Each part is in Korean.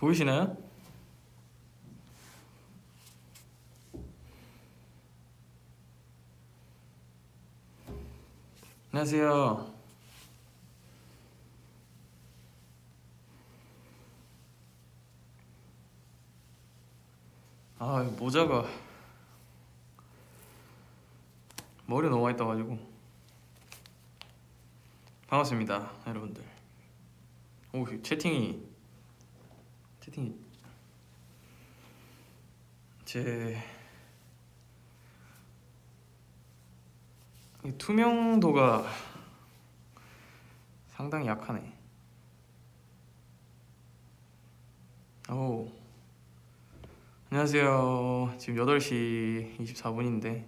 보이시나요? 안녕하세요. 아, 모자가 머리에 너무 많이 떠가지고. 반갑습니다, 여러분들. 오, 채팅이 제 이 투명도가 상당히 약하네. 오, 안녕하세요. 지금 8시 24분인데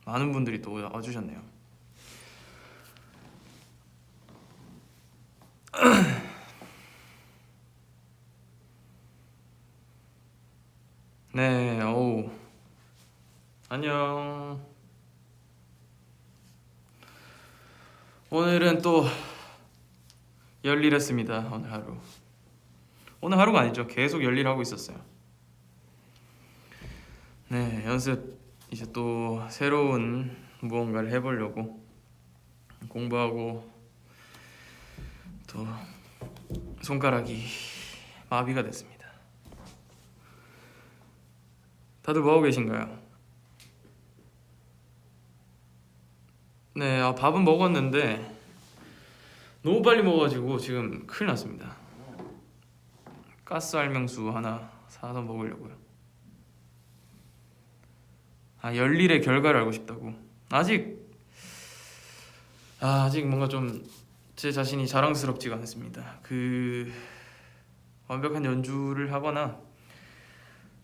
많은 분들이 또 와주셨네요. 네, 오, 안녕. 오늘은 또 열일했습니다. 오늘 하루가 아니죠. 계속 열일하고 있었어요. 네, 연습 이제 또 새로운 무언가를 해보려고 공부하고, 또 손가락이 마비가 됐습니다. 다들 뭐하고 계신가요? 네, 밥은 먹었는데 너무 빨리 먹어가지고 지금 큰일 났습니다. 가스 알명수 하나 사서 먹으려고요. 열일의 결과를 알고 싶다고. 아직 뭔가 좀 제 자신이 자랑스럽지가 않습니다. 완벽한 연주를 하거나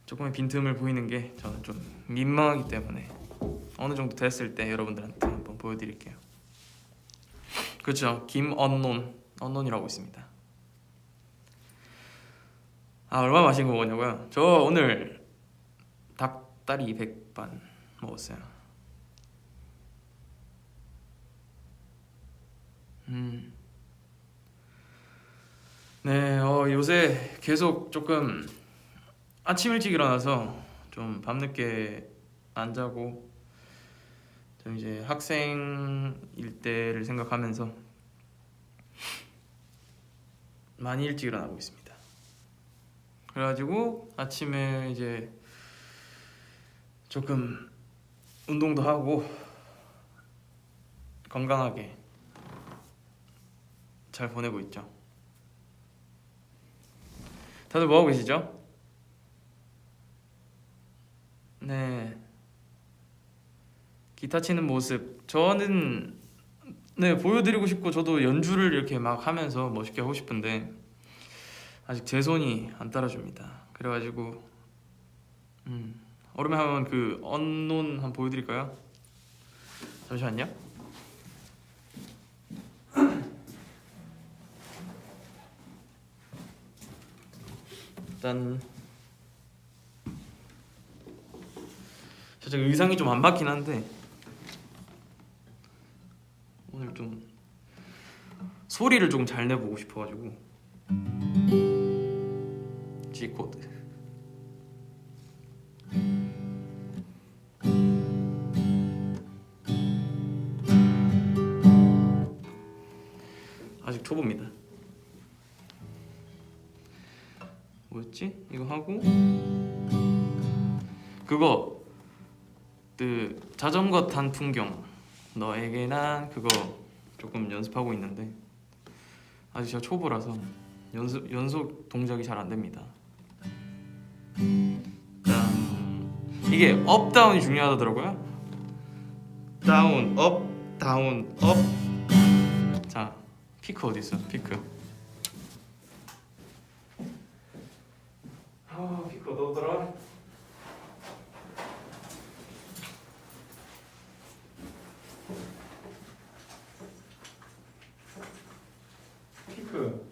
조금의 빈틈을 보이는 게 저는 좀 민망하기 때문에 어느 정도 됐을 때 여러분들한테 한번 보여드릴게요. 그렇죠, 언논이라고 있습니다. 얼마 마신 거 먹었냐고요? 저 오늘 닭다리 100반 먹었어요. 네, 요새 계속 조금 아침 일찍 일어나서 좀 밤늦게 안 자고, 좀 이제 학생일 때를 생각하면서 많이 일찍 일어나고 있습니다. 그래가지고 아침에 이제 조금 운동도 하고 건강하게 잘 보내고 있죠. 다들 뭐하고 계시죠? 네, 기타 치는 모습 저는 보여드리고 싶고, 저도 연주를 이렇게 막 하면서 멋있게 하고 싶은데 아직 제 손이 안 따라줍니다. 그래가지고 오랜만에 한번 언논 한번 보여드릴까요? 잠시만요. 일단 살짝 의상이 좀 안 맞긴 한데 오늘 좀 소리를 좀 잘 내보고 싶어가지고. G 코드. 아직 초보입니다. 뭐였지? 이거 하고 그거 자전거 탄 풍경 너에게 난 그거 조금 연습하고 있는데 아직 제가 초보라서 연속 동작이 잘 안 됩니다. 이게 업 다운이 중요하더라고요. 다운 업 다운 업. 자, 피크 어디 있어? 피크. 피크 어디더라? 피크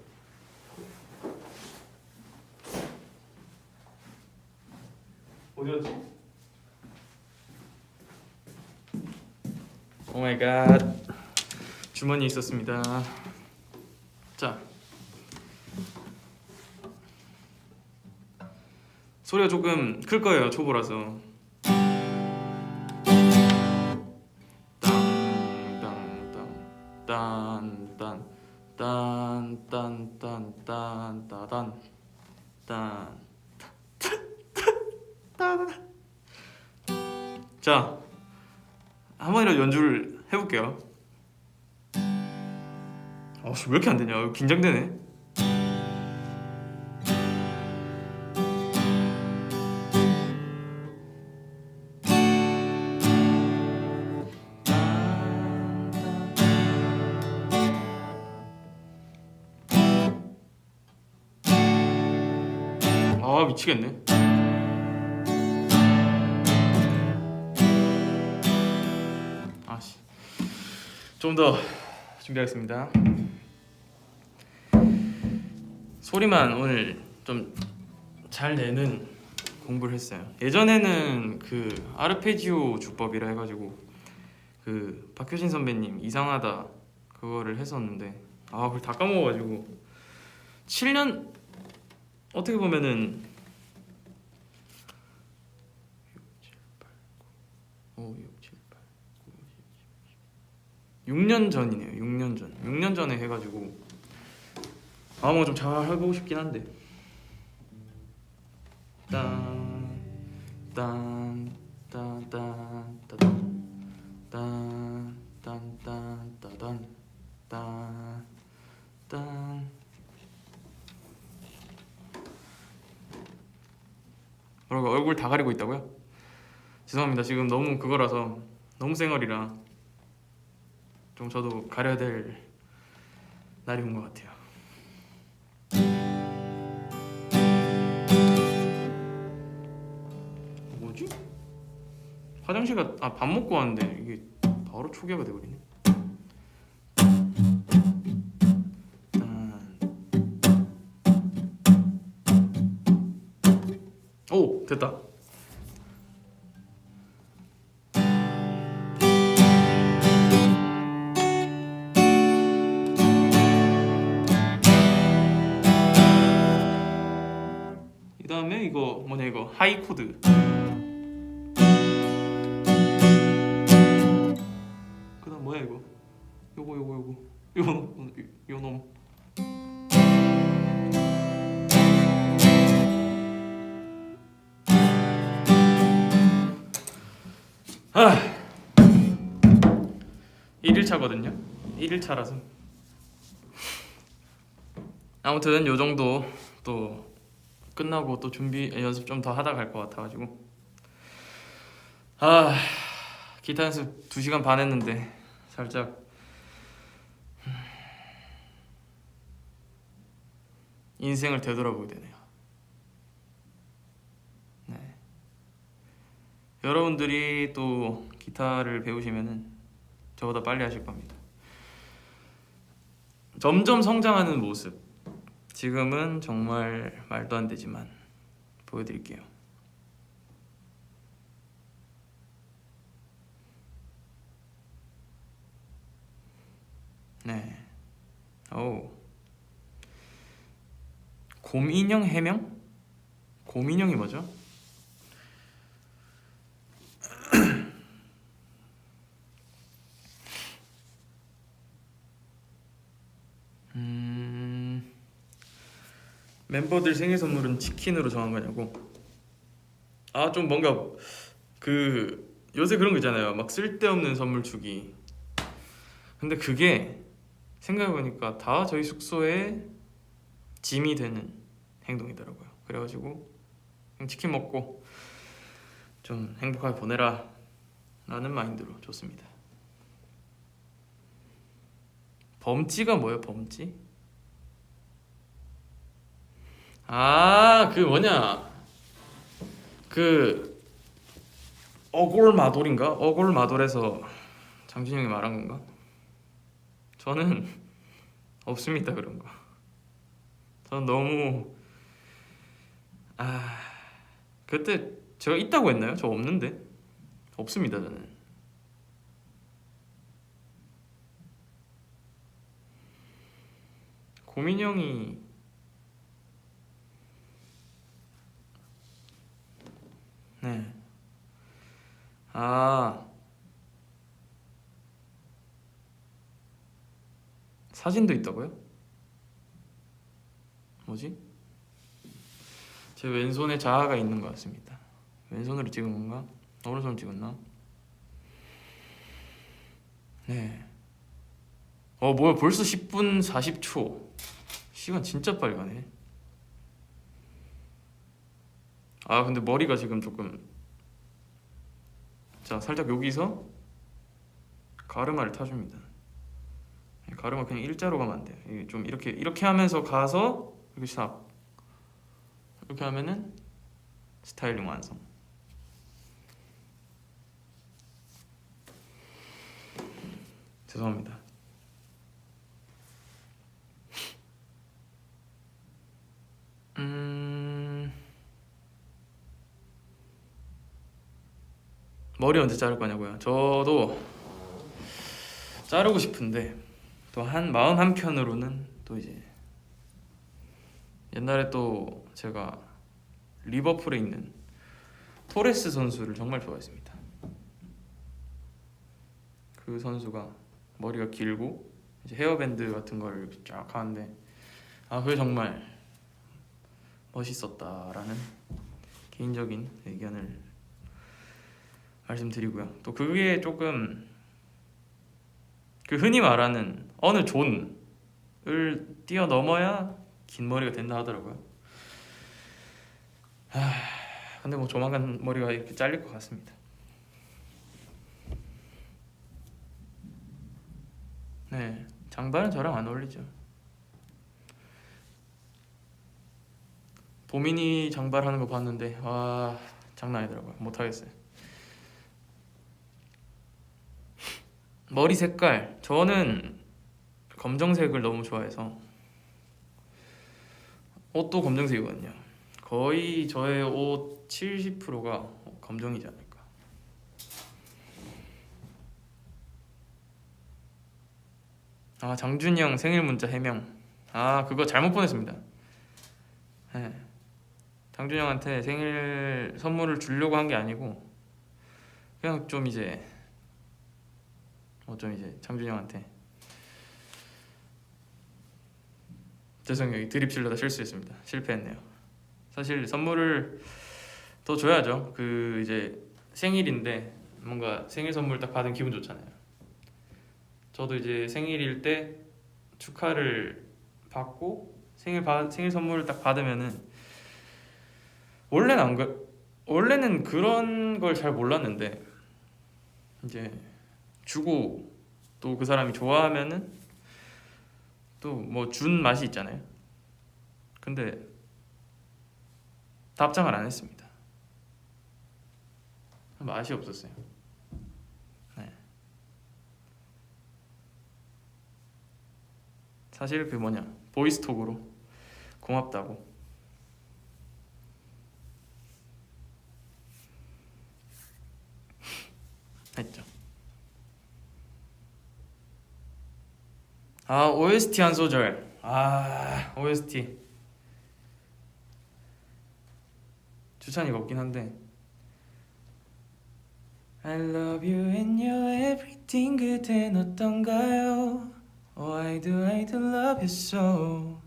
어디였지? 오 마이 갓, 주머니에 있었습니다. 자, 소리가 조금 클 거예요, 초보라서. 딴딴딴 딴딴딴딴딴딴 딴. 자, 한 번이라도 연주를 해볼게요. 왜 이렇게 안 되냐? 긴장되네. 미치겠네. 좀 더 준비하겠습니다. 소리만 오늘 좀 잘 내는 공부를 했어요. 예전에는 그 아르페지오 주법이라 해가지고 그 박효신 선배님 이상하다 그거를 했었는데 그걸 다 까먹어가지고 7년 어떻게 보면은 6년 전이네요. 6년 전에 해가지고 뭔가 좀 잘 해보고 싶긴 한데. 뭐라고 얼굴 다 가리고 있다고요? 죄송합니다. 지금 너무 그거라서 너무 쌩얼이라 좀 저도 가려야 될 날이 온 것 같아요. 뭐지? 화장실 밥 먹고 왔는데 이게 바로 초기화가 돼버리네. 오, 됐다. 이 다음에 이거 뭐냐, 이거 하이 코드. 그다음 뭐야 이거? 요거 요 놈. 아, 1일차거든요. 1일차라서 아무튼 요 정도 또 끝나고 또 준비 연습 좀 더 하다 갈 것 같아가지고 기타 연습 2시간 반 했는데 살짝 인생을 되돌아보게 되네요. 네. 여러분들이 또 기타를 배우시면은 저보다 빨리 하실 겁니다. 점점 성장하는 모습, 지금은 정말 말도 안 되지만 보여드릴게요. 네. 곰인형 해명? 곰인형이 뭐죠? 멤버들 생일 선물은 치킨으로 정한 거냐고? 좀 뭔가 요새 그런 거 있잖아요. 막 쓸데없는 선물 주기. 근데 그게 생각해보니까 다 저희 숙소에 짐이 되는 행동이더라고요. 그래가지고 그냥 치킨 먹고 좀 행복하게 보내라 라는 마인드로 좋습니다. 범찌가 뭐예요? 범찌? 그 뭐냐, 그 어골마돌인가? 어골마돌에서 장준이 형이 말한 건가? 저는 없습니다 그런 거. 저는 너무 그때 제가 있다고 했나요? 저 없는데. 없습니다 저는. 고민형이 아, 사진도 있다고요? 뭐지? 제 왼손에 자아가 있는 것 같습니다. 왼손으로 찍은 건가? 오른손으로 찍었나? 네. 뭐야, 벌써 10분 40초. 시간 진짜 빨리 가네. 아, 근데 머리가 지금 조금, 자, 살짝 여기서 가르마를 타줍니다. 가르마 그냥 일자로 가면 안 돼요. 이게 좀 이렇게 하면서 가서 이렇게 싹 이렇게 하면은 스타일링 완성. 죄송합니다. 머리 언제 자를 거냐고요? 저도 자르고 싶은데 또 한 마음 한편으로는 또 이제 옛날에 또 제가 리버풀에 있는 토레스 선수를 정말 좋아했습니다. 그 선수가 머리가 길고 이제 헤어밴드 같은 걸 이렇게 쫙 하는데 그게 정말 멋있었다라는 개인적인 의견을 말씀드리고요. 또 그게 조금 그 흔히 말하는 어느 존을 뛰어넘어야 긴 머리가 된다 하더라고요. 근데 뭐 조만간 머리가 이렇게 잘릴 것 같습니다. 네, 장발은 저랑 안 어울리죠. 보민이 장발하는 거 봤는데 와, 장난 아니더라고요. 못하겠어요. 머리 색깔, 저는 검정색을 너무 좋아해서 옷도 검정색이거든요. 거의 저의 옷 70%가 검정이지 않을까. 장준이 형 생일 문자 해명. 그거 잘못 보냈습니다. 네. 장준이 형한테 생일 선물을 주려고 한 게 아니고 그냥 좀 이제 장준이 형한테 죄송해요, 드립 치려다 실수했습니다. 실패했네요. 사실 선물을 더 줘야죠. 그 이제 생일인데 뭔가 생일 선물 딱 받은 기분 좋잖아요. 저도 이제 생일일 때 축하를 받고 생일 선물을 딱 받으면은 원래는 그런 걸 잘 몰랐는데 이제 주고 또 그 사람이 좋아하면은 또 뭐 준 맛이 있잖아요. 근데 답장을 안 했습니다. 맛이 없었어요. 네. 사실 그 보이스톡으로 고맙다고 했죠. OST 한 소절. OST 추천이가 없긴 한데 I love you and you're everything. 그댄 어떤가요? Oh I do love you so.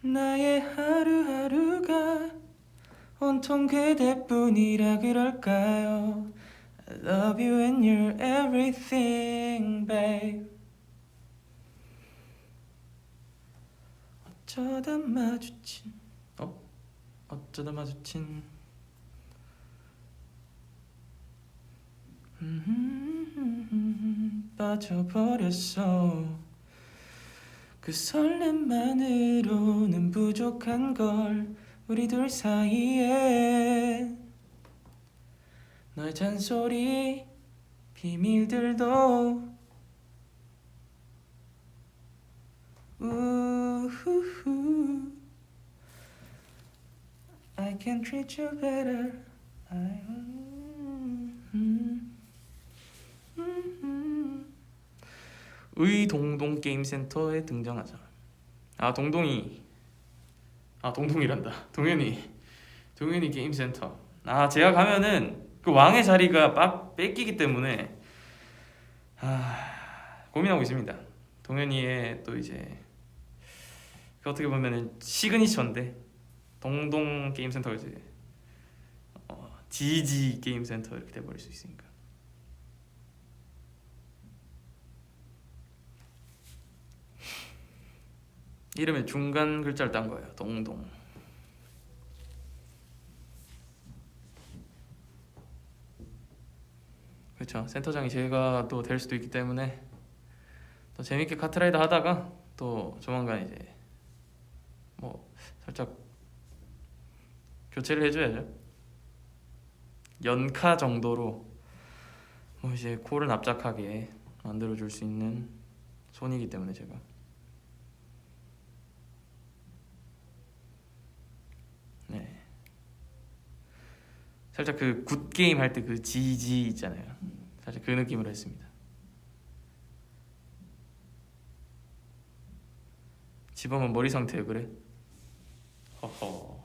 나의 하루하루가 온통 그대뿐이라 그럴까요? I love you and you're everything, babe. 어쩌다 마주친 빠져버렸어. 그 설렘만으로는 부족한 걸 우리 둘 사이에. 너의 잔소리 비밀들도 우후후 I can treat you better. 의동동 게임센터에 등장하자. 동동이란다. 동현이 게임센터. 제가 가면은 그 왕의 자리가 뺏기기 때문에 고민하고 있습니다. 동현이의 또 이제 그 어떻게 보면은 시그니처인데 동동 게임 센터가 이제 GG 게임 센터 이렇게 돼버릴 수 있으니까. 이름에 중간 글자를 딴 거예요. 동동. 그렇죠. 센터장이 제가 또 될 수도 있기 때문에 또 재밌게 카트라이더 하다가 또 조만간 이제 뭐 살짝 교체를 해줘야죠. 연카 정도로 뭐 이제 코를 납작하게 만들어줄 수 있는 손이기 때문에 제가 네 살짝 그 굿게임 할 때 그 GG 있잖아요. 살짝 그 느낌으로 했습니다. 집어면 머리 상태에 그래? 허허.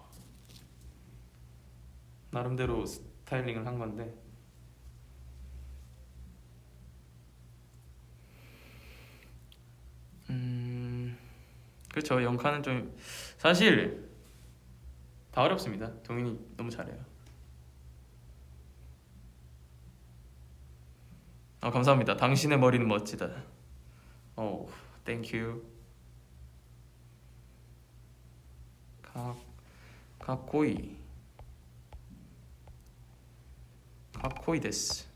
나름대로 스타일링을 한 건데 그렇죠. 영카는 좀 사실 다 어렵습니다. 동인이 너무 잘해요. 감사합니다. 당신의 머리는 멋지다. 땡큐. 가코이 데스.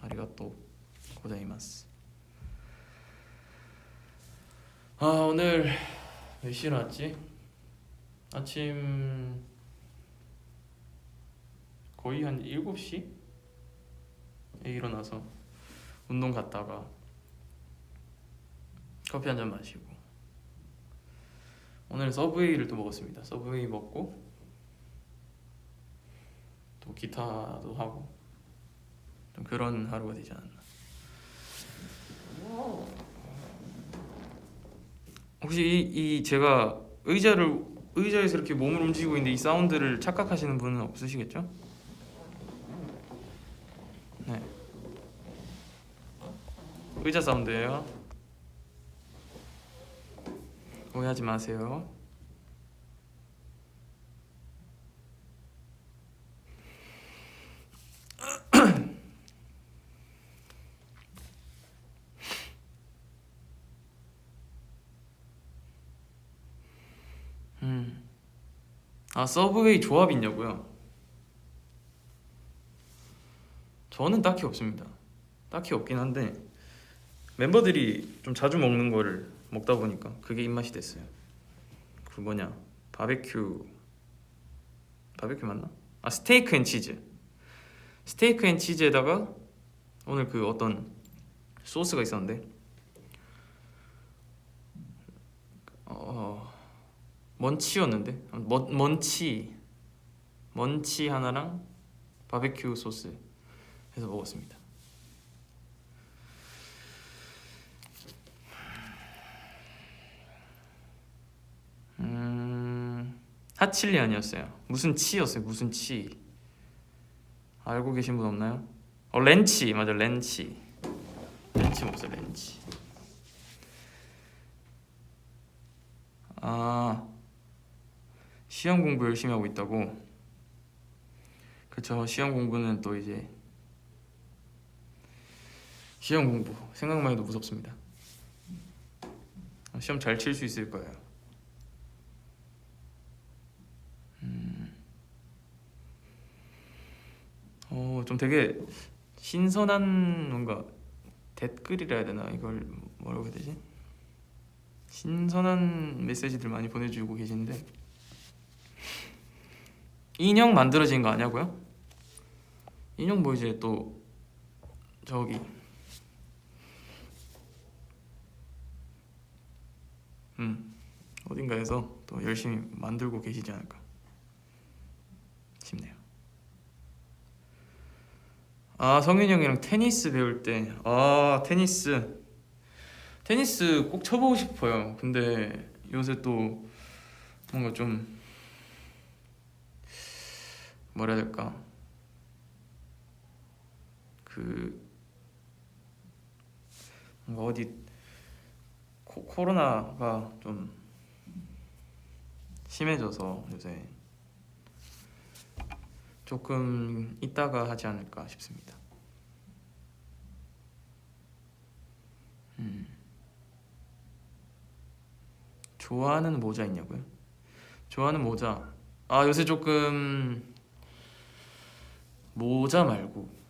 아리가또 고자이마스. 오늘 몇 시에 일어났지? 아침 거의 한 7시에 일어나서 운동 갔다가 커피 한 잔 마시고 오늘 서브웨이를 또 먹었습니다. 서브웨이 먹고 또 기타도 하고 좀 그런 하루가 되지 않았나. 혹시 이 제가 의자에서 이렇게 몸을 움직이고 있는데 이 사운드를 착각하시는 분은 없으시겠죠? 네, 의자 사운드예요. 오해하지 마세요. 서브웨이 조합 있냐고요? 저는 딱히 없습니다. 딱히 없긴 한데 멤버들이 좀 자주 먹는 거를 먹다 보니까 그게 입맛이 됐어요. 그 뭐냐 바베큐 맞나? 스테이크 앤 치즈. 스테이크 앤 치즈에다가 오늘 그 어떤 소스가 있었는데 먼치였는데 먼치 하나랑 바베큐 소스 해서 먹었습니다. 핫칠리 아니었어요. 무슨 치였어요. 무슨 치. 알고 계신 분 없나요? 렌치 맞아. 렌치 먹었어요. 렌치. 시험 공부 열심히 하고 있다고. 그쵸. 시험 공부는 또 이제 시험 공부 생각만 해도 무섭습니다. 시험 잘 칠 수 있을 거예요. 좀 되게 신선한 뭔가 댓글이라 해야 되나? 이걸 뭐라고 해야 되지? 신선한 메시지들 많이 보내주고 계신데 인형 만들어진 거 아냐고요? 인형 뭐 이제 또 저기 어딘가에서 또 열심히 만들고 계시지 않을까 싶네요. 성윤이 형이랑 테니스 배울 때 테니스 꼭 쳐보고 싶어요. 근데 요새 또 뭔가 좀 뭐라 해야 될까, 그 뭔가 어디 코로나가 좀 심해져서 요새 조금 있다가 하지 않을까 싶습니다. 좋아하는 모자 있냐고요? 좋아하는 모자, 아 요새 조금 모자 말고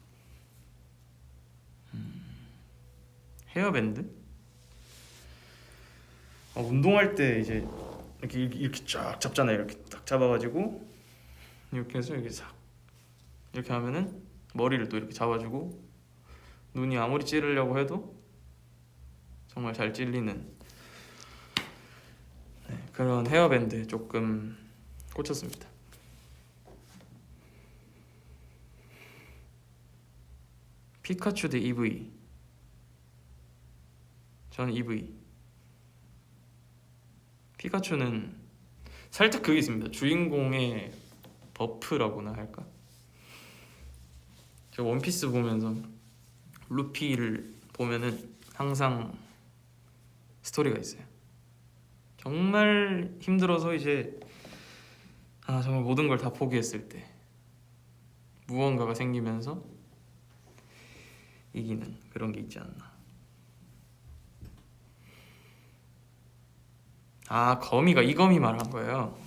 헤어밴드? 운동할 때 이제 이렇게 쫙 잡잖아요. 이렇게 딱 잡아가지고 이렇게 해서 이렇게 싹 이렇게 하면은 머리를 또 이렇게 잡아주고, 눈이 아무리 찌르려고 해도 정말 잘 찔리는, 네, 그런 헤어밴드 조금 꽂혔습니다. 피카츄 대 EV. 저는 EV. 피카츄는 살짝 그게 있습니다. 주인공의 버프라고나 할까? 저 원피스 보면서 루피를 보면은 항상 스토리가 있어요. 정말 힘들어서 이제 정말 모든 걸 다 포기했을 때 무언가가 생기면서 이기는 그런 게 있지 않나. 거미가 이 거미 말한 거예요.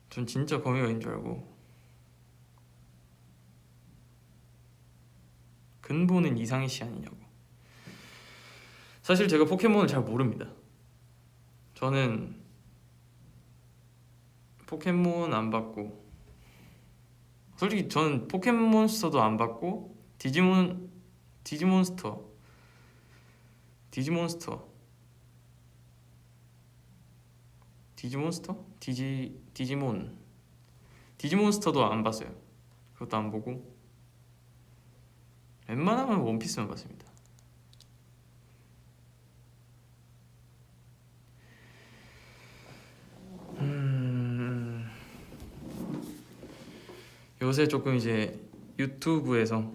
전 진짜 거미가 있는 줄 알고. 근본은 이상희 씨 아니냐고. 사실 제가 포켓몬을 잘 모릅니다. 저는 포켓몬 안 봤고, 솔직히 저는 포켓몬스터도 안 봤고, 디지몬스터 디지몬스터도 안 봤어요. 그것도 안 보고 웬만하면 원피스만 봤습니다. 요새 조금 이제 유튜브에서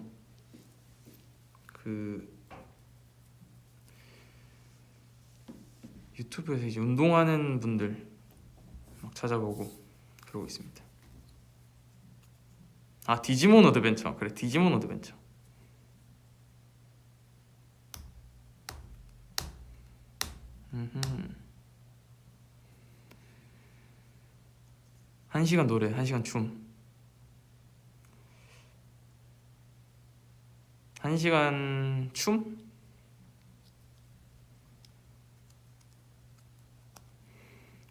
이제 운동하는 분들 막 찾아보고 그러고 있습니다. 디지몬 어드벤처. 그래, 디지몬 어드벤처. 한 시간 노래, 한 시간 춤. 한 시간 춤?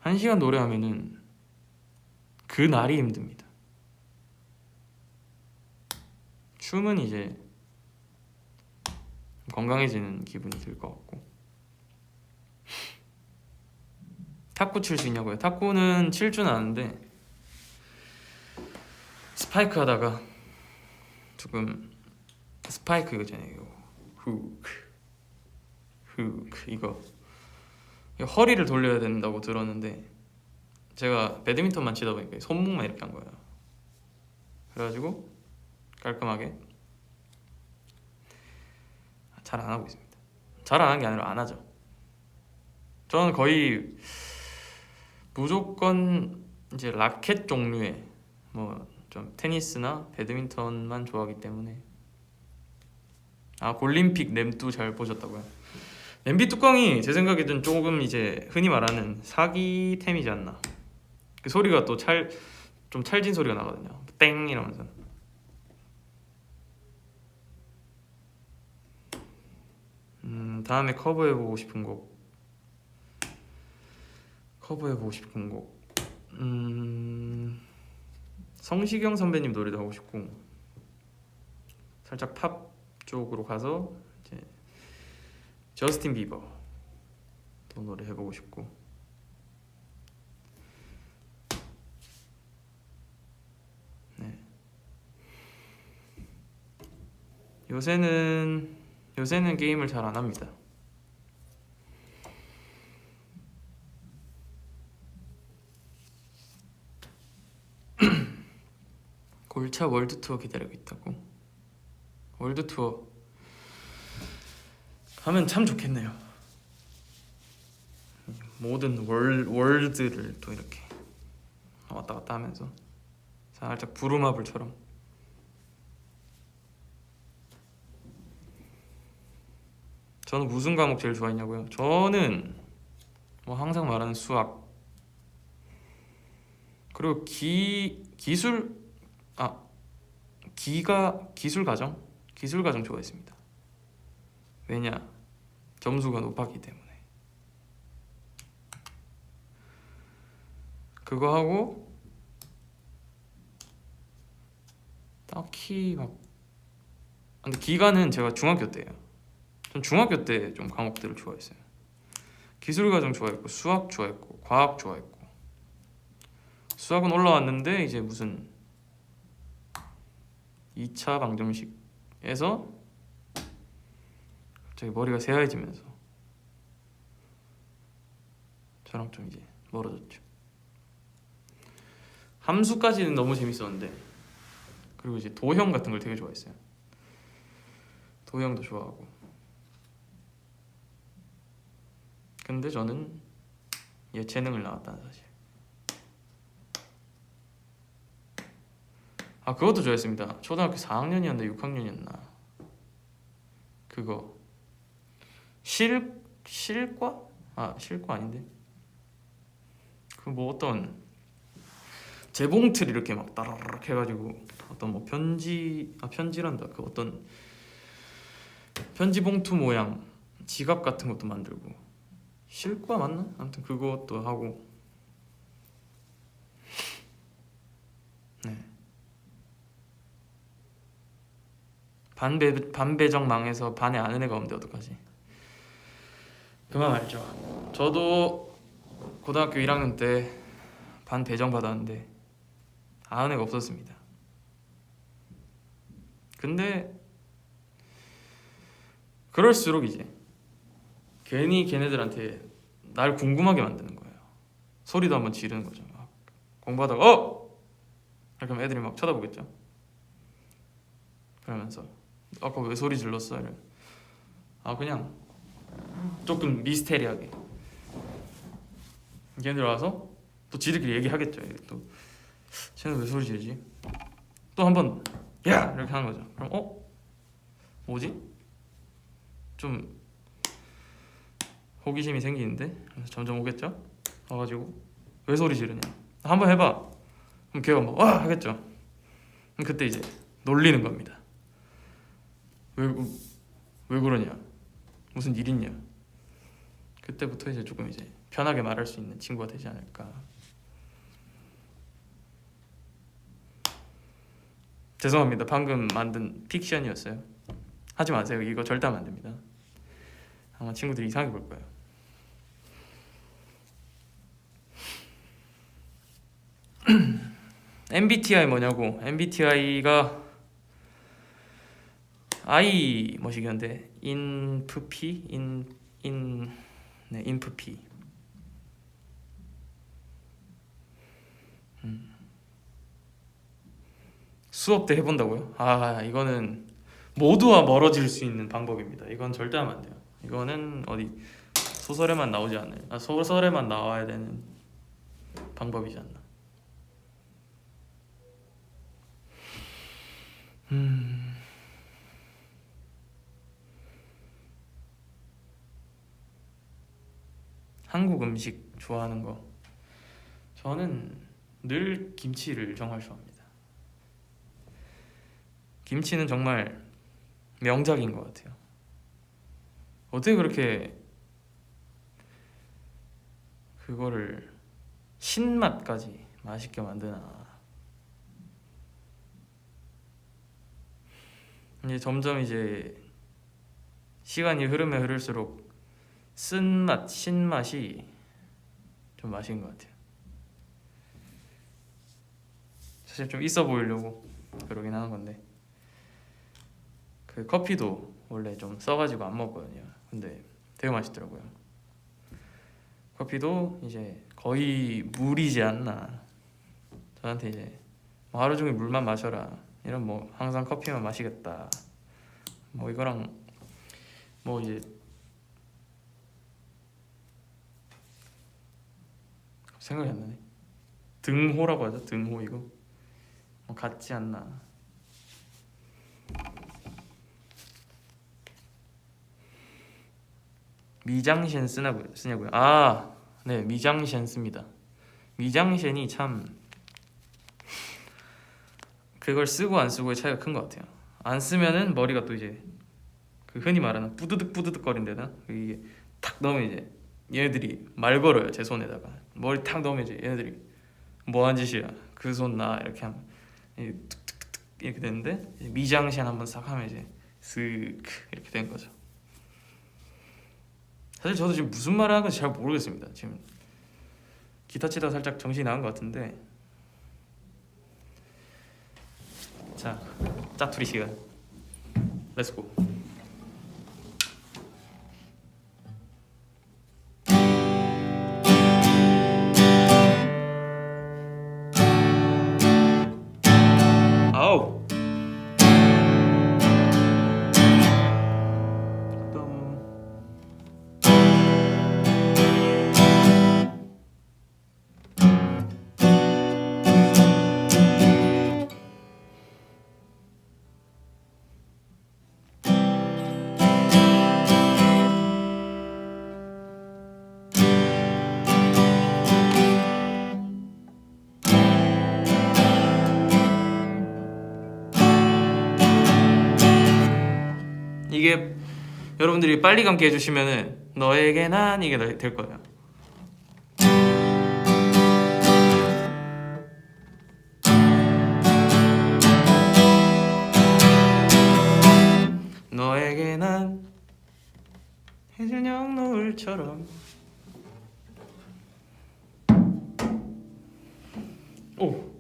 한 시간 노래하면은 그 날이 힘듭니다. 춤은 이제 건강해지는 기분이 들 것 같고. 탁구 칠 수 있냐고요? 탁구는 칠 줄 아는데 스파이크 하다가 조금, 스파이크 이거잖아요. 훅 이거 허리를 돌려야 된다고 들었는데 제가 배드민턴만 치다 보니까 손목만 이렇게 한 거예요. 그래가지고 깔끔하게 잘 안 하고 있습니다. 잘 안 하는 게 아니라 안 하죠. 저는 거의 무조건 이제 라켓 종류의 뭐 좀 테니스나 배드민턴만 좋아하기 때문에. 골림픽 램뚜 잘 보셨다고요? 냄비 뚜껑이 제 생각에는 조금 이제 흔히 말하는 사기템이지 않나. 그 소리가 또 좀 찰진 소리가 나거든요. 땡 이러면서. 다음에 커버해보고 싶은 곡. 성시경 선배님 노래도 하고 싶고, 살짝 팝 쪽으로 가서 이제 저스틴 비버 또 노래 해보고 싶고. 네. 요새는 게임을 잘 안 합니다. 골차 월드 투어 기다리고 있다고? 월드 투어 가면 참 좋겠네요. 모든 월드를 또 이렇게 왔다 갔다 하면서 살짝 부루마블처럼. 저는 무슨 과목 제일 좋아했냐고요? 저는 뭐 항상 말하는 수학, 그리고 기술 기술 과정 좋아했습니다. 왜냐? 점수가 높았기 때문에. 그거 하고 딱히 막, 근데 기간은 제가 중학교 때예요. 전 중학교 때 좀 과목들을 좋아했어요. 기술 과정 좋아했고, 수학 좋아했고, 과학 좋아했고. 수학은 올라왔는데 이제 무슨 2차 방정식에서 갑자기 머리가 새하얘지면서 저랑 좀 이제 멀어졌죠. 함수까지는 너무 재밌었는데, 그리고 이제 도형 같은 걸 되게 좋아했어요. 도형도 좋아하고. 근데 저는 예체능을 나왔다는 사실. 그것도 좋아했습니다. 초등학교 4학년이었나 6학년이었나 그거 실과? 실과 아닌데, 그 뭐 어떤 재봉틀 이렇게 막 따라락 해가지고 어떤 뭐 편지란다, 그 어떤 편지 봉투 모양 지갑 같은 것도 만들고. 실과 맞나? 아무튼 그것도 하고. 네. 반배정 망해서 반에 아는 애가 없는데 어떡하지? 그만 말죠. 저도 고등학교 1학년 때 반 배정 받았는데 아는 애가 없었습니다. 근데 그럴수록 이제 괜히 걔네들한테 날 궁금하게 만드는 거예요. 소리도 한번 지르는 거죠. 막 공부하다가 이렇게 하면 애들이 막 쳐다보겠죠. 그러면서 아까 왜 소리 질렀어? 이러면 그냥 조금 미스테리하게 걔네들 와서 또 지들끼리 얘기하겠죠. 또 쟤는 왜 소리 지르지? 또 한번 야! 이렇게 하는 거죠. 그럼 뭐지? 좀 호기심이 생기는데 점점 오겠죠? 와가지고 왜 소리 지르냐? 한번 해봐. 그럼 걔가 뭐 하겠죠. 그럼 그때 이제 놀리는 겁니다. 왜 그러냐? 무슨 일 있냐? 그때부터 이제 조금 이제 편하게 말할 수 있는 친구가 되지 않을까. 죄송합니다. 방금 만든 픽션이었어요. 하지 마세요. 이거 절대 하면 안 됩니다. 아마 친구들이 이상하게 볼 거예요. MBTI 뭐냐고. MBTI가 I 뭐시기한데 인프피 인프피. 수업 때 해본다고요? 이거는 모두와 멀어질 수 있는 방법입니다. 이건 절대 하면 안 돼요. 이거는 어디 소설에만 나오지 않아요. 소설에만 나와야 되는 방법이지 않나. 한국 음식 좋아하는 거. 저는 늘 김치를 정말 좋아합니다. 김치는 정말 명작인 것 같아요. 어떻게 그렇게 그거를 신맛까지 맛있게 만드나. 이제 점점 이제 시간이 흐르면 흐를수록 쓴맛, 신맛이 좀 맛인 것 같아요. 사실 좀 있어 보이려고 그러긴 하는 건데, 그 커피도 원래 좀 써가지고 안 먹거든요. 근데 되게 맛있더라고요. 커피도 이제 거의 물이지 않나. 저한테 이제 뭐 하루 종일 물만 마셔라 이런 뭐 항상 커피만 마시겠다 뭐 이거랑 뭐 이제 생각이 안 나네. 등호라고 하죠. 등호 이거 뭐 같지 않나. 미장센 쓰냐고요? 아, 네, 미장센 씁니다. 미장센이 참 그걸 쓰고 안 쓰고의 차이가 큰 것 같아요. 안 쓰면은 머리가 또 이제 그 흔히 말하는 뿌드득 뿌드득 거린데다 이게 탁 넣으면 이제 얘네들이 말 걸어요. 제 손에다가 머리 탁 넣으면 이제 얘네들이 뭐한 짓이야 그 손 나 이렇게 하면 툭툭툭 이렇게 되는데 미장센 한번 싹 하면 이제 쓱 이렇게 된 거죠. 사실 저도 지금 무슨 말을 하는 건지 잘 모르겠습니다. 지금 기타 치다가 살짝 정신이 나간 것 같은데. 자, 짜투리 시간. 렛츠고. 아우. 이게 여러분들이 빨리 감기 해주시면은 너에게 난 이게 될 거예요. 너에게 난 해질녘 노을처럼. 오.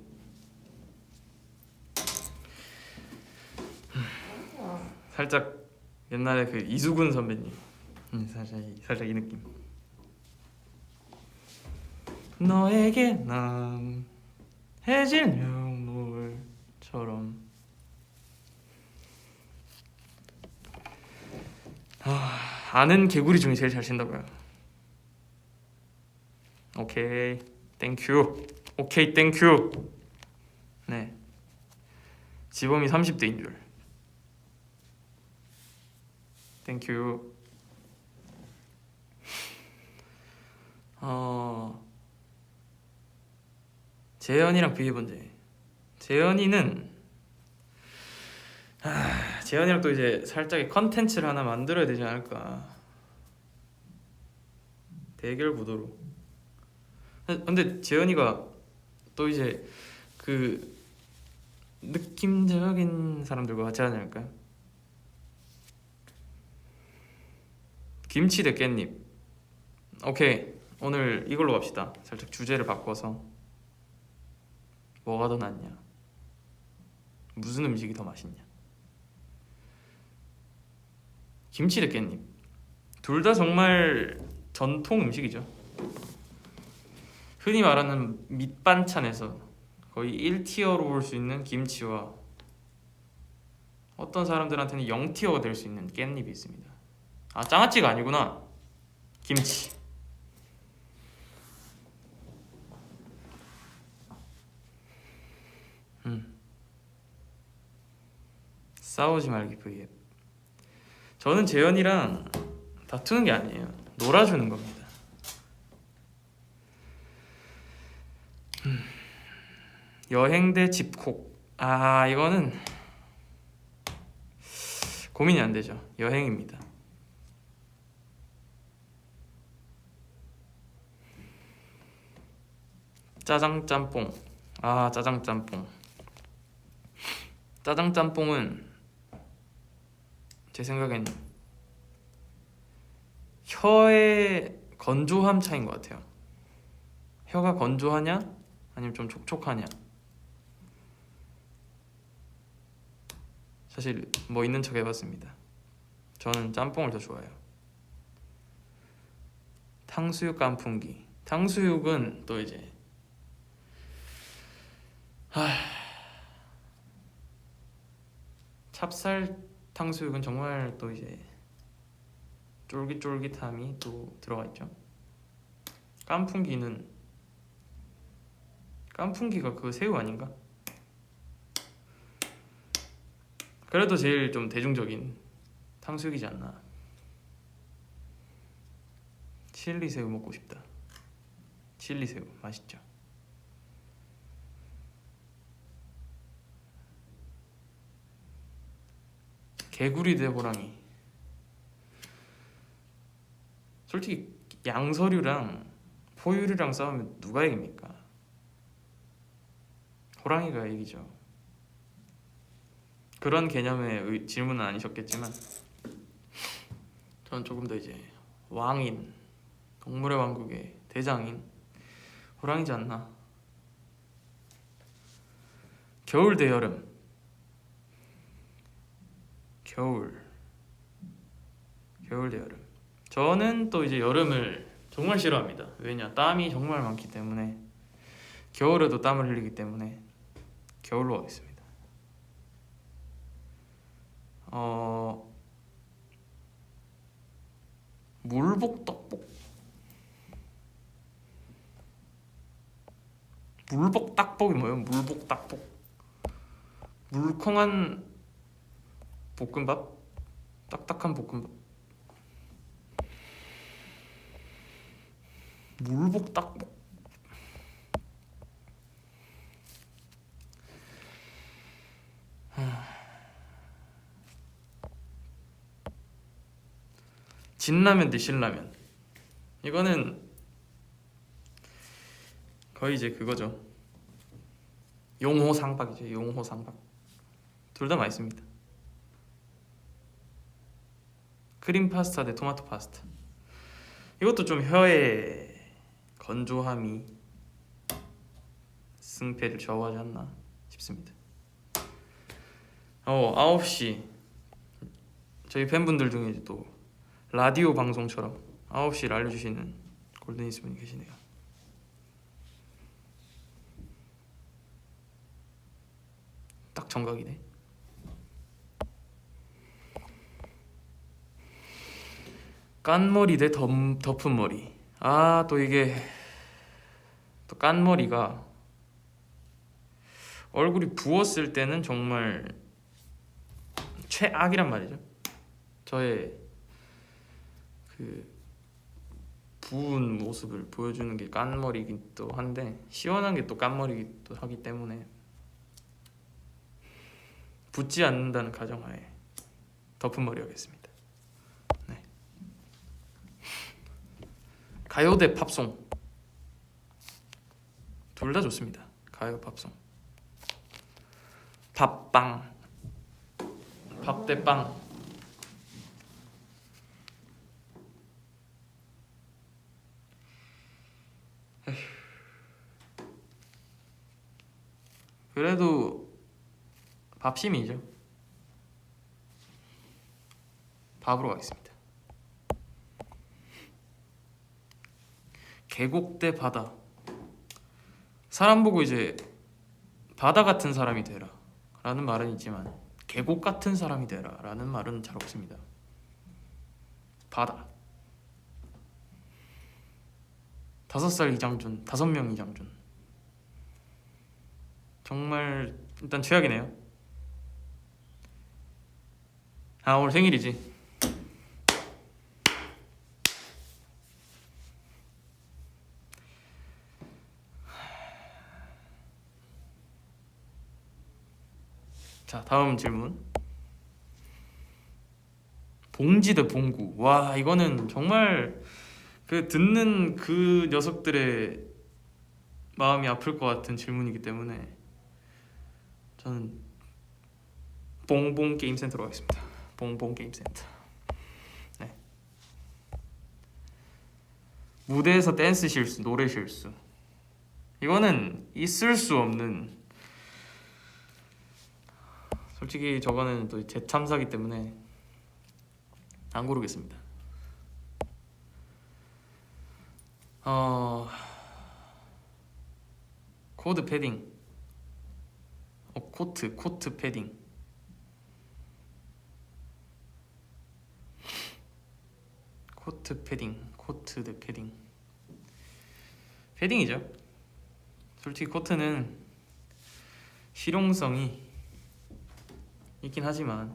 살짝 옛날에 그 이수근 선배님 살짝 이 느낌. 너에게 난 해질녘 노을처럼. 아는 개구리 중에 제일 잘 친다고요. 오케이 땡큐. 오케이 땡큐. 네, 지범이 30대인 줄. 땡큐. 재현이랑 비해본 적. 재현이는 재현이랑 또 이제 살짝의 컨텐츠를 하나 만들어야 되지 않을까. 대결 구도로. 근데 재현이가 또 이제 그 느낌적인 사람들과 같이 하지 않을까요? 김치 대 깻잎. 오케이, 오늘 이걸로 갑시다. 살짝 주제를 바꿔서. 뭐가 더 낫냐? 무슨 음식이 더 맛있냐? 김치 대 깻잎. 둘 다 정말 전통 음식이죠. 흔히 말하는 밑반찬에서 거의 1티어로 볼 수 있는 김치와 어떤 사람들한테는 0티어가 될 수 있는 깻잎이 있습니다. 아, 장아찌가 아니구나. 김치. 싸우지 말기 vs. 저는 재현이랑 다투는 게 아니에요. 놀아주는 겁니다. 여행 대 집콕. 아, 이거는 고민이 안 되죠. 여행입니다. 짜장 짬뽕. 아, 짜장 짬뽕. 짜장 짬뽕은 제 생각엔 혀의 건조함 차이인 것 같아요. 혀가 건조하냐 아니면 좀 촉촉하냐. 사실 뭐 있는 척 해봤습니다. 저는 짬뽕을 더 좋아해요. 탕수육 깐풍기. 탕수육은 또 이제 찹쌀 탕수육은 정말 또 이제 쫄깃쫄깃함이 또 들어가 있죠. 깐풍기가 그 새우 아닌가? 그래도 제일 좀 대중적인 탕수육이지 않나. 칠리 새우 먹고 싶다. 칠리 새우 맛있죠. 개구리 대 호랑이. 솔직히 양서류랑 포유류랑 싸우면 누가 이깁니까? 호랑이가 이기죠. 그런 개념의 질문은 아니셨겠지만 저는 조금 더 이제 왕인, 동물의 왕국의 대장인 호랑이지 않나. 겨울 대 여름. 겨울 대 여름. 저는 또 이제 여름을 정말 싫어합니다. 왜냐? 땀이 정말 많기 때문에. 겨울에도 땀을 흘리기 때문에 겨울로 하겠습니다. 물복떡볶. 물복닭볶이 뭐예요? 물복닭볶. 물컹한 볶음밥? 딱딱한 볶음밥? 물복닭볶. 진라면 대 신라면. 이거는 거의 이제 그거죠. 용호상박이죠. 용호상박. 둘 다 맛있습니다. 크림 파스타 대 토마토 파스타. 이것도 좀 혀의 건조함이 승패를 좌우하지 않나 싶습니다. 9시 저희 팬분들 중에 또 라디오 방송처럼 9시를 알려주시는 골든이스 분이 계시네요. 딱 정각이네. 깐머리 대 덮은 머리. 또 이게 또 깐머리가 얼굴이 부었을 때는 정말 최악이란 말이죠. 저의 그 부은 모습을 보여주는 게 깐머리기도 한데 시원한 게 또 깐머리기도 하기 때문에 붓지 않는다는 가정하에 덮은 머리 하겠습니다. 네. 가요 대 팝송. 둘 다 좋습니다. 가요 팝송. 밥빵. 밥 대 빵. 그래도 밥심이죠. 밥으로 가겠습니다. 계곡 대 바다. 사람 보고 이제 바다 같은 사람이 되라 라는 말은 있지만 계곡 같은 사람이 되라 라는 말은 잘 없습니다. 바다. 5살 이장준, 5명 이장준. 정말 일단 최악이네요. 오늘 생일이지. 자, 다음 질문. 봉지 대 봉구. 와, 이거는 정말 그 듣는 그 녀석들의 마음이 아플 것 같은 질문이기 때문에 저는 봉봉 게임센터로 가겠습니다. 봉봉 게임센터. 네. 무대에서 댄스 실수, 노래 실수. 이거는 있을 수 없는. 솔직히 저거는 또 제 참사기 때문에 안 고르겠습니다. 코드 패딩. 코트 패딩. 코트 패딩, 코트 대 패딩. 패딩이죠. 솔직히 코트는 실용성이 있긴 하지만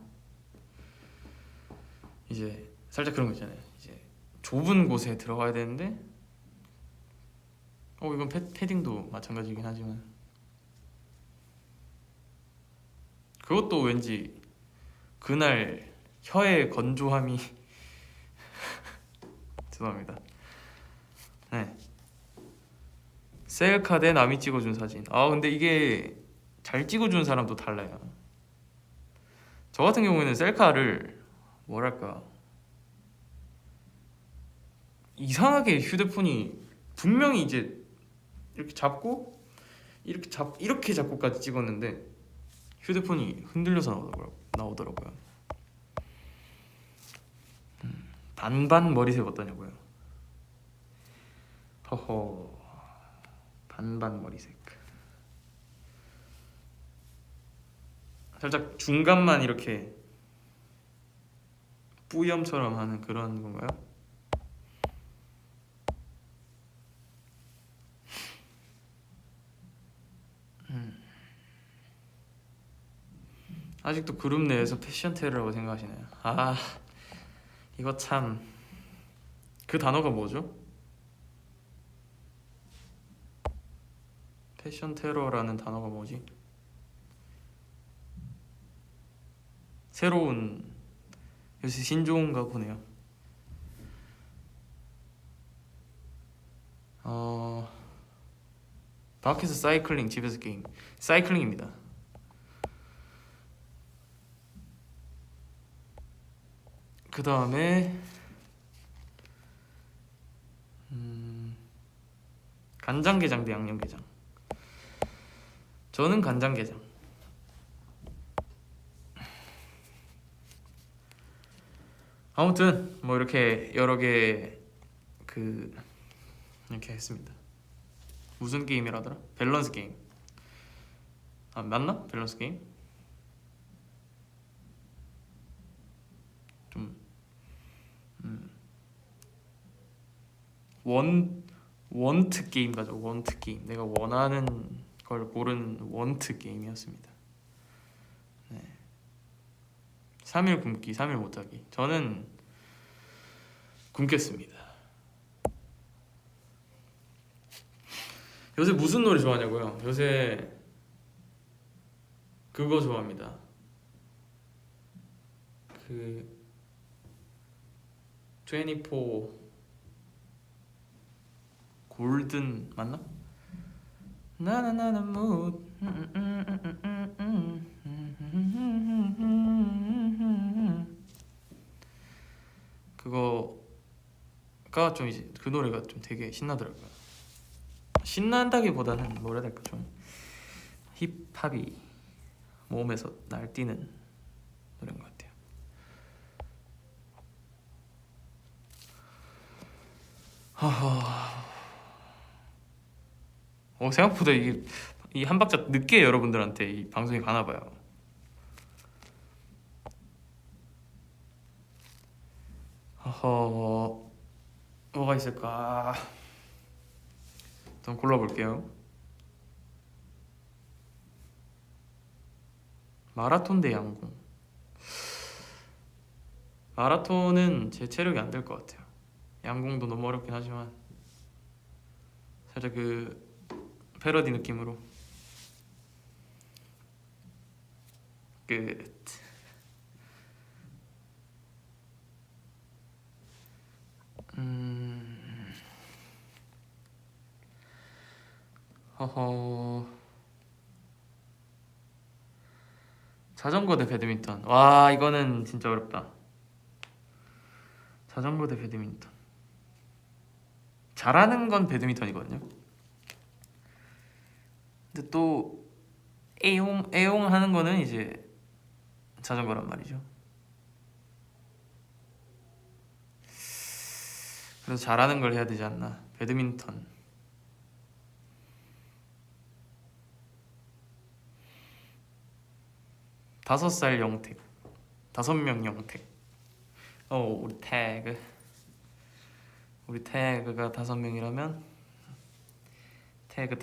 이제 살짝 그런 거 있잖아요. 이제 좁은 곳에 들어가야 되는데 이건 패딩도 마찬가지긴 하지만 그것도 왠지 그날 혀의 건조함이 죄송합니다. 네. 셀카 대 남이 찍어준 사진. 근데 이게 잘 찍어준 사람도 달라요. 저 같은 경우에는 셀카를 뭐랄까 이상하게 휴대폰이 분명히 이제 이렇게 잡고 이렇게 잡고까지 찍었는데 휴대폰이 흔들려서 나오더라고요. 반반 머리색 어떠냐고요? 허허, 반반 머리색. 살짝 중간만 이렇게 뿌염처럼 하는 그런 건가요? 아직도 그룹 내에서 패션 테러라고 생각하시나요? 이거 참, 그 단어가 뭐죠? 패션 테러라는 단어가 뭐지? 새로운, 요새 신조어인가 보네요. 밖에서 사이클링, 집에서 게임. 사이클링입니다. 그 다음에 간장게장 대 양념게장. 저는 간장게장. 아무튼 뭐 이렇게 여러 개 이렇게 했습니다. 무슨 게임이라더라? 밸런스 게임. 맞나? 밸런스 게임? 좀 원트 게임 가죠. 원트 게임. 내가 원하는 걸 고른 원트 게임이었습니다. 네. 3일 굶기, 3일 못하기. 저는 굶겠습니다. 요새 무슨 노래 좋아하냐고요? 요새 그거 좋아합니다. 그 24 골든 맞나? 나나나나 무 그거가 좀 이제 그 노래가 좀 되게 신나더라고요. 신난다기보다는 뭐라 해야 될까, 좀 힙합이 몸에서 날뛰는 노래인 것 같아요. 생각보다 이 한 박자 늦게 여러분들한테 이 방송이 가나 봐요. 뭐가 있을까? 좀 골라볼게요. 마라톤 대 양궁. 마라톤은 제 체력이 안 될 것 같아요. 양궁도 너무 어렵긴 하지만 살짝 그 패러디 느낌으로 끝. 자전거 대 배드민턴. 와, 이거는 진짜 어렵다. 자전거 대 배드민턴. 잘하는 건 배드민턴이거든요. 근데 또 애용하는 거는 이제 자전거란 말이죠. 그래서 잘하는 걸 해야 되지 않나. 배드민턴. 5살 영택, 5명 영택. 우리 태그. 우리 태그가 5명이라면 태그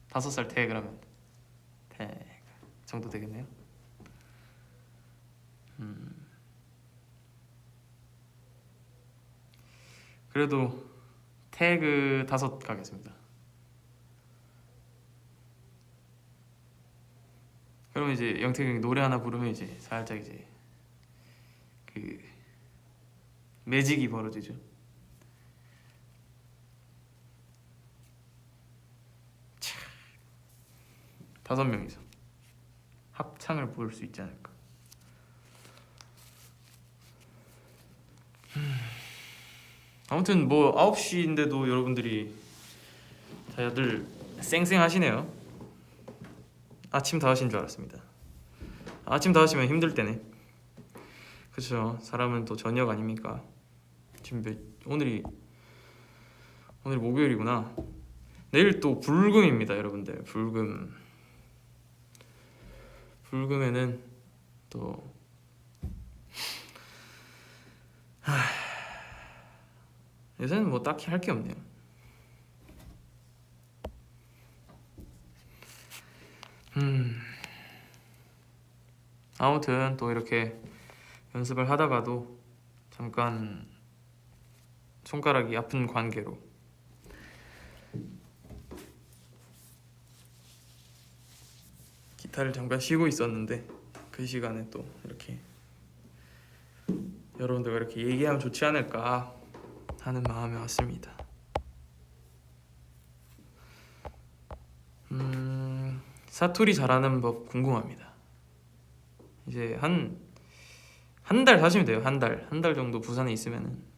5살 태그라면 태그 정도 되겠네요. 그래도 태그 5 가겠습니다. 그러면 이제 영택이 형이 노래 하나 부르면 이제 살짝 이제 그 매직이 벌어지죠. 차, 5명이서 합창을 볼 수 있지 않을까. 아무튼 뭐 9시인데도 여러분들이 다들 쌩쌩하시네요. 아침 5시인 줄 알았습니다. 아침 5시면 힘들 때네. 그쵸, 사람은 또 저녁 아닙니까? 지금 오늘이 목요일이구나. 내일 또 불금입니다 여러분들. 불금에는 또 요새는 뭐 딱히 할 게 없네요. 아무튼 또 이렇게 연습을 하다가도 잠깐 손가락이 아픈 관계로 기타를 잠깐 쉬고 있었는데, 그 시간에 또 이렇게 여러분들과 이렇게 얘기하면 좋지 않을까 하는 마음에 왔습니다. 사투리 잘하는 법 궁금합니다. 이제 한 달 사시면 돼요. 한 달 정도 부산에 있으면은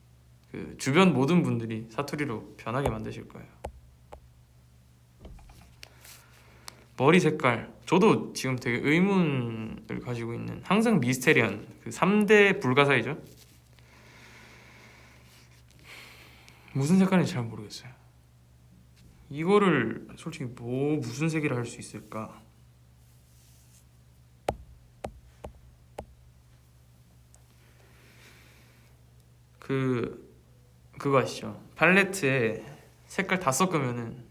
그 주변 모든 분들이 사투리로 변하게 만드실 거예요. 머리 색깔, 저도 지금 되게 의문을 가지고 있는, 항상 미스테리한 그 3대 불가사의죠. 무슨 색깔인지 잘 모르겠어요. 이거를 솔직히 무슨 색이라 할 수 있을까? 그거 아시죠? 팔레트에 색깔 다 섞으면은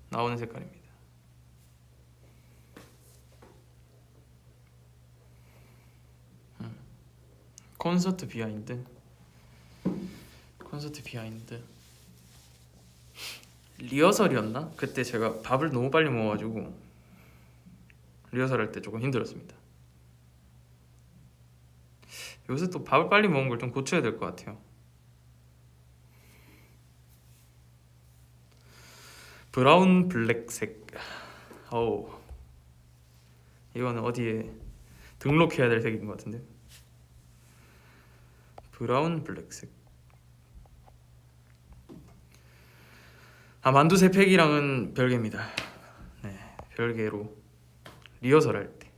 나오는 색깔입니다. 콘서트 비하인드. 리허설이었나? 그때 제가 밥을 너무 빨리 먹어가지고 리허설할 때 조금 힘들었습니다. 요새 또 밥을 빨리 먹은 걸 좀 고쳐야 될 것 같아요. 브라운 블랙색. 어우, 이거는 어디에 등록해야 될 색인 것 같은데. 브라운 블랙색. 만두 3팩이랑은 별개입니다. 네, 별개로 리허설 할 때.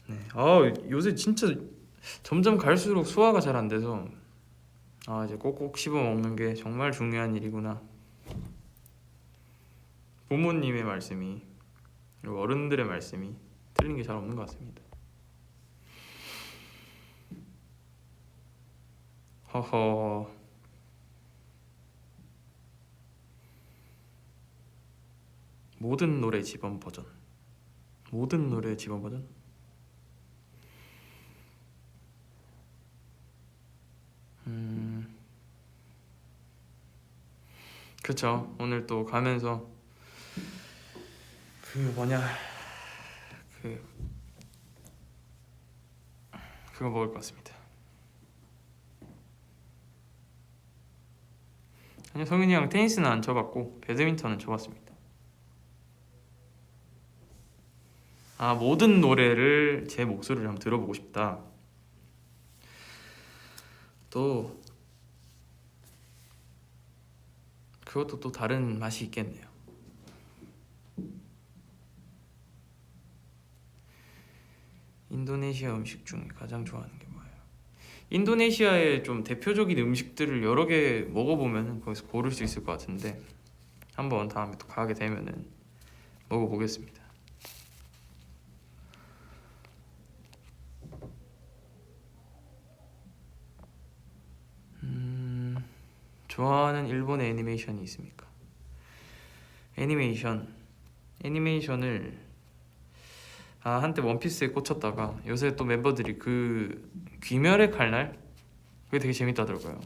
네, 요새 진짜 점점 갈수록 소화가 잘 안 돼서 이제 꼭꼭 씹어 먹는 게 정말 중요한 일이구나. 부모님의 말씀이, 그리고 어른들의 말씀이 틀린 게 잘 없는 것 같습니다. 허허. 모든 노래 집원 버전. 그쵸. 오늘 또 가면서 그거 먹을 것 같습니다. 아니요, 성윤이 형 테니스는 안 쳐봤고 배드민턴은 쳐봤습니다. 모든 노래를 제 목소리를 한번 들어보고 싶다. 또 그것도 또 다른 맛이 있겠네요. 인도네시아 음식 중에 가장 좋아하는 게 뭐예요? 인도네시아의 좀 대표적인 음식들을 여러 개 먹어보면 거기서 고를 수 있을 것 같은데, 한번 다음에 또 가게 되면은 먹어보겠습니다. 좋아하는 일본의 애니메이션이 있습니까? 애니메이션을 한때 원피스에 꽂혔다가 요새 또 멤버들이 그 귀멸의 칼날 그게 되게 재밌다더라고요.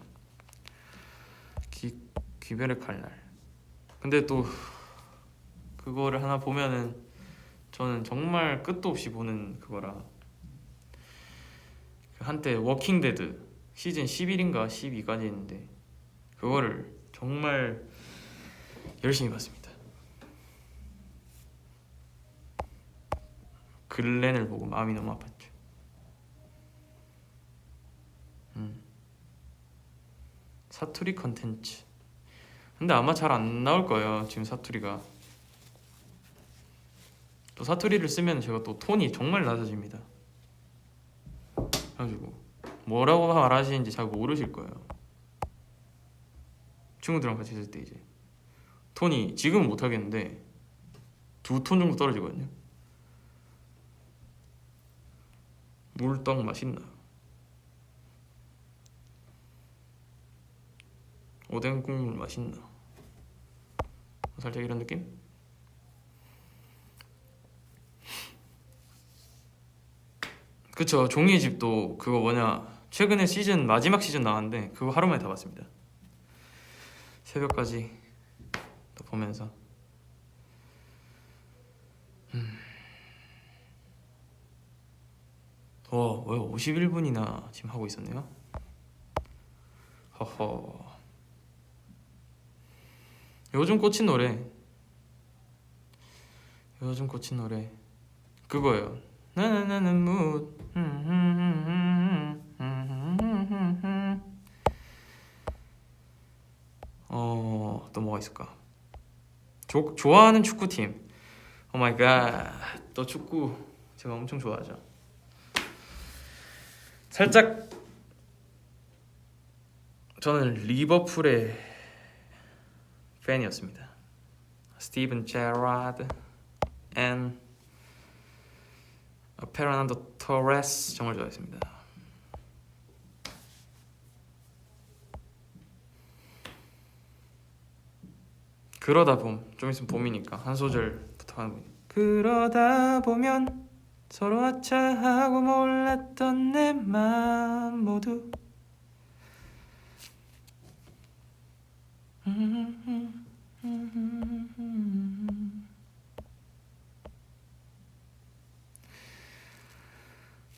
귀멸의 칼날. 근데 또 그거를 하나 보면은 저는 정말 끝도 없이 보는 그거라. 한때 워킹데드 시즌 11인가 12까지 있는데 그거를 정말 열심히 봤습니다. 글렌을 보고 마음이 너무 아팠죠. 사투리 컨텐츠. 근데 아마 잘 안 나올 거예요. 지금 사투리가. 또 사투리를 쓰면 제가 또 톤이 정말 낮아집니다. 그래가지고 뭐라고 말하시는지 잘 모르실 거예요. 친구들이랑 같이 있을 때 이제 톤이 지금은 못 하겠는데 2톤 정도 떨어지거든요. 물떡 맛있나? 오뎅 국물 맛있나? 살짝 이런 느낌? 그쵸. 종이집도 그거 뭐냐 최근에 마지막 시즌 나왔는데 그거 하루 만에 다 봤습니다. 새벽까지 또 보면서 왜 51분이나 지금 하고 있었네요. 허허. 요즘 꽂힌 노래 그거예요. 나나나는 무 또 뭐가 있을까? 좋아하는 축구팀. 오 마이 갓. 또 축구 제가 엄청 좋아하죠. 살짝 저는 리버풀의 팬이었습니다. 스티븐 제라드 앤 페르난도 토레스 정말 좋아했습니다. 그러다 좀 있으면 봄이니까 한 소절 부탁하는 분. 그러다 보면 서로 아차하고 몰랐던 내 맘 모두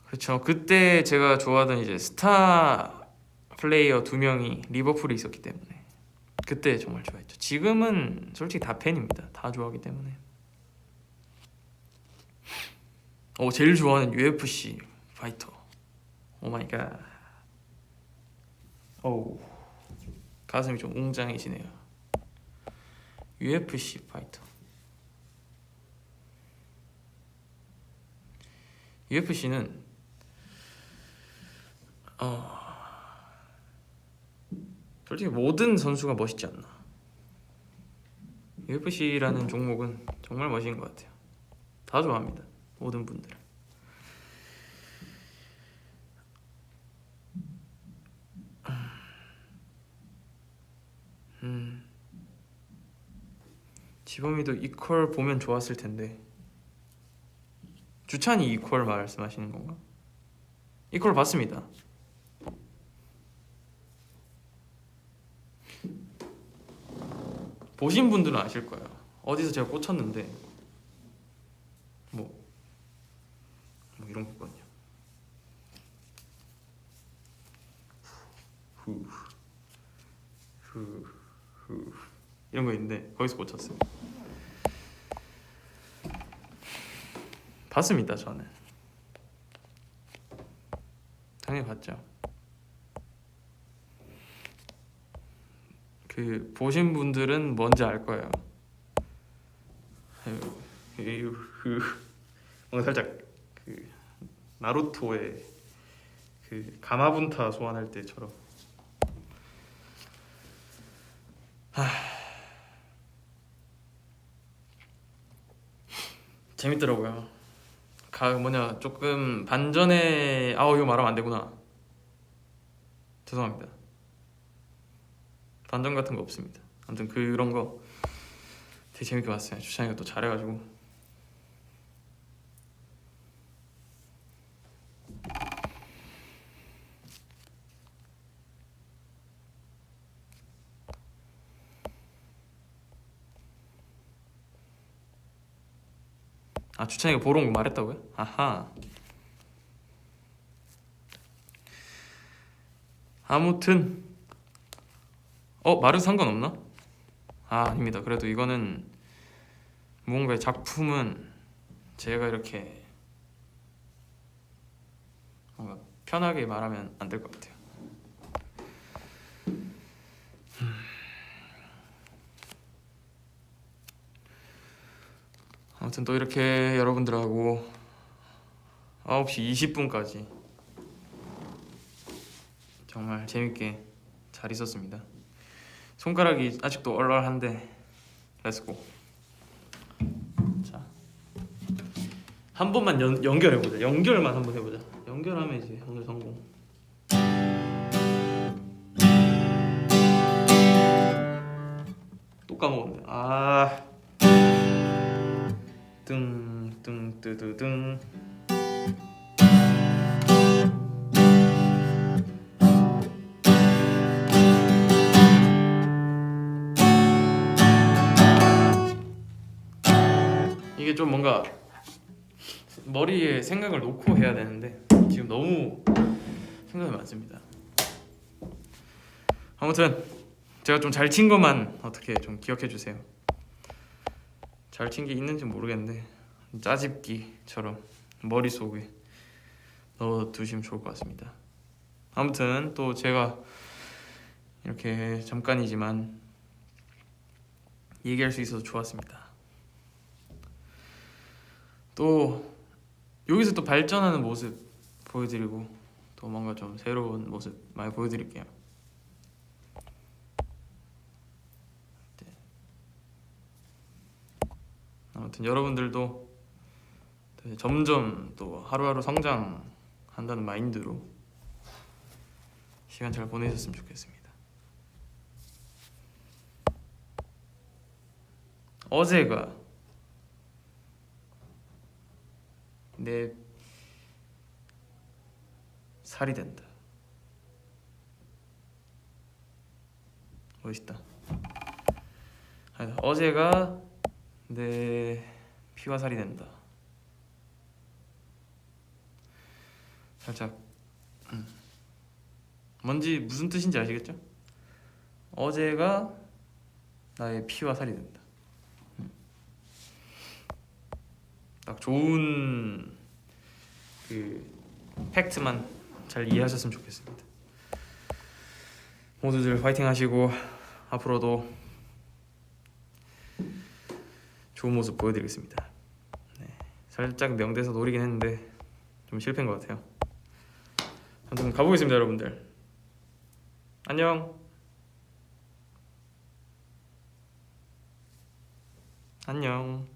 그쵸. 그때 제가 좋아하던 이제 스타 플레이어 2명이 리버풀에 있었기 때문에 그때 정말 좋아했죠. 지금은 솔직히 다 팬입니다. 다 좋아하기 때문에. 제일 좋아하는 UFC 파이터. 오 마이 갓. 가슴이 좀 웅장해지네요. UFC 파이터. UFC는 솔직히 모든 선수가 멋있지 않나. UFC라는 종목은 정말 멋있는 것 같아요. 다 좋아합니다. 모든 분들. 지범이도 이퀄 보면 좋았을 텐데. 주찬이 이퀄 말씀하시는 건가? 이퀄 봤습니다. 보신 분들은 아실 거예요. 어디서 제가 꽂혔는데 뭐 이런 거거든요. 이런 거 있는데 거기서 꽂혔어요. 봤습니다. 저는 당연히 봤죠. 그 보신 분들은 뭔지 알 거예요. 뭔가 살짝 그 나루토의 그 가마분타 소환할 때처럼. 재밌더라고요. 조금 반전에 이거 말하면 안 되구나. 죄송합니다. 반전 같은 거 없습니다. 아무튼 그런 거 되게 재밌게 봤어요. 주찬이가 또 잘해가지고. 아, 주찬이가 보러 온 거 말했다고요? 아하. 아무튼 말은 상관없나? 아, 아닙니다. 그래도 이거는 무언가의 작품은 제가 이렇게 뭔가 편하게 말하면 안 될 것 같아요. 아무튼 또 이렇게 여러분들하고 9시 20분까지 정말 재밌게 잘 있었습니다. 손가락이 아직도 얼얼한데 렛츠고. 자, 한 번만 연결해보자. 연결만 한번 해보자. 연결하면 이제 오늘 성공. 또 까먹었네. 아, 뜬뜨드등. 이게 좀 뭔가 머리에 생각을 놓고 해야 되는데 지금 너무 생각이 많습니다. 아무튼 제가 좀 잘 친 것만 어떻게 좀 기억해 주세요. 잘 친 게 있는지 모르겠는데 짜집기처럼 머릿속에 넣어두시면 좋을 것 같습니다. 아무튼 또 제가 이렇게 잠깐이지만 얘기할 수 있어서 좋았습니다. 또 여기서 또 발전하는 모습 보여드리고 또 뭔가 좀 새로운 모습 많이 보여드릴게요. 아무튼 여러분들도 점점 또 하루하루 성장한다는 마인드로 시간 잘 보내셨으면 좋겠습니다. 어제가 내 살이 된다. 멋있다. 어제가 내 피와 살이 된다. 살짝 뭔지 무슨 뜻인지 아시겠죠? 어제가 나의 피와 살이 된다. 딱 좋은 그 팩트만 잘 이해하셨으면 좋겠습니다. 모두들 화이팅 하시고 앞으로도 좋은 모습 보여드리겠습니다. 네, 살짝 명대사 노리긴 했는데 좀 실패인 것 같아요. 아무튼 가보겠습니다, 여러분들. 안녕. 안녕.